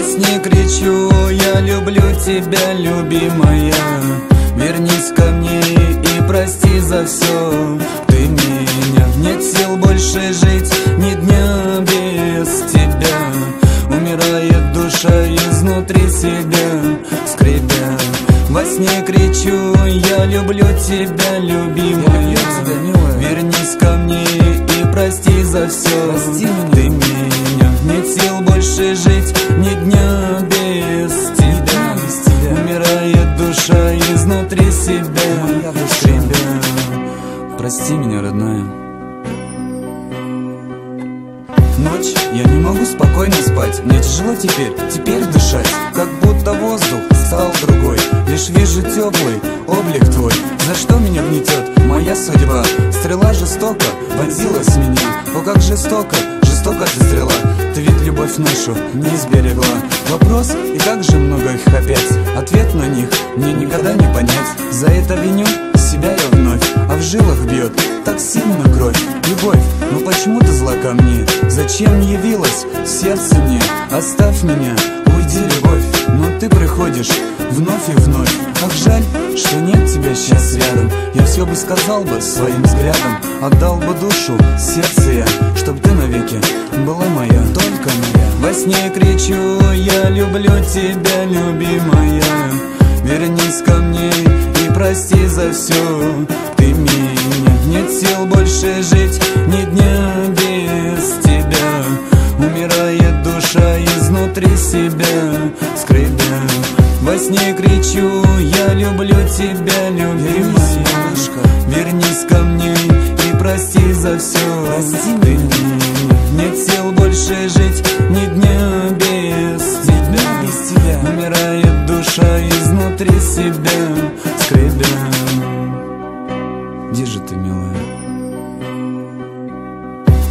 Во сне кричу: я люблю тебя, любимая. Вернись ко мне и прости за все. Ты меня, нет сил больше жить ни дня без тебя. Умирает душа изнутри себя, скребя. Во сне кричу: я люблю тебя, любимая. Вернись ко мне и прости за все. Ты меня, нет сил больше жить ни дня без тебя. Умирает душа изнутри себя, скребя. Прости меня, родная. Ночь, я не могу спокойно спать. Мне тяжело теперь дышать. Как будто воздух стал другой. Лишь вижу теплый облик твой. За что меня гнетет моя судьба? Стрела жестоко вонзилась в меня. О, как жестоко ты стрела. Ты ведь любовь нашу не изберегла. Вопрос, и как же много их опять. Ответ на них мне никогда не понять. За это виню себя я вновь, а в жилах бьет так сильно кровь. Любовь, ну почему ты зла ко мне? Зачем явилась в сердце мне? Оставь меня, уйди, любовь. Но ты приходишь вновь и вновь. Как жаль, что нет тебя сейчас рядом. Я все бы сказал бы своим взглядом. Отдал бы душу, сердце я, чтоб ты навеки была моя, только моя. Во сне кричу: я люблю тебя, любимая. Вернись ко мне и прости за все. Ты меня, нет сил больше жить ни дня без тебя. Умирает душа изнутри себя, скребя. Во сне кричу: я люблю тебя, любимая. Вернись ко мне и прости за все. Ты меня, нет сил больше жить ни дня без тебя. Умирает душа изнутри себя, скребя. Где же ты, милая?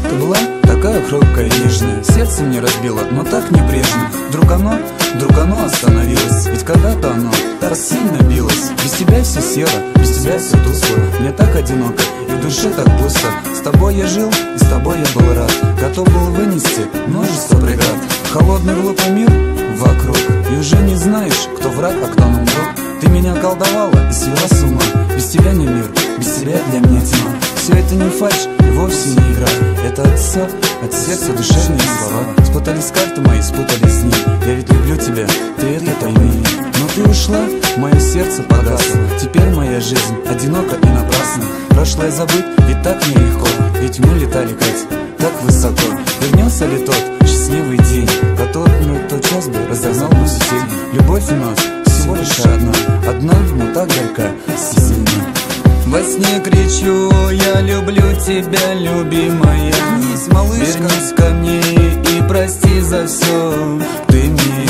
Ты была такая хрупкая и нежная. Сердце мне разбило, но так небрежно. Вдруг оно остановилось. Ведь когда-то оно так сильно билось. Без тебя все серо, без тебя все тускло. Мне так одиноко и в душе так пусто. С тобой я жил и с тобой я был рад. Готов был вынести множество преград. Холодный глупый мир вокруг. И уже не знаешь, кто враг, а кто нам друг. Ты меня колдовала и свела с ума. Без тебя не мир, без тебя для меня тьма. Все это не фальшь и вовсе не игра. Это от сердца душевные слова. Спутались карты мои, спутались с ней. Я ведь люблю тебя, ты это пойми. Но ты ушла, мое сердце погасло. Теперь моя жизнь одинока и напрасна. Прошлое забыть, ведь так нелегко. Ведь мы летали, Кать, так высоко. Вернется ли тот счастливый день, который тот час бы разогнал бы все тени? Любовь у нас всего лишь одна, но так горька, сильна. Во сне кричу: я люблю тебя, любимая. Вернись ко мне и прости за все. Ты мне,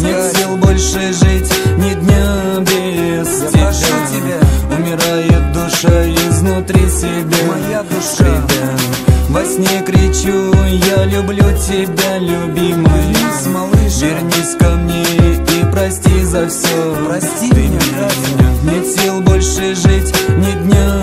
нет сил больше жить ни дня без тебя. Умирает душа изнутри себя, моя душа. Во сне кричу: я люблю тебя, любимая. Вернись ко мне и прости за все. Прости меня, нет сил больше жить ни дня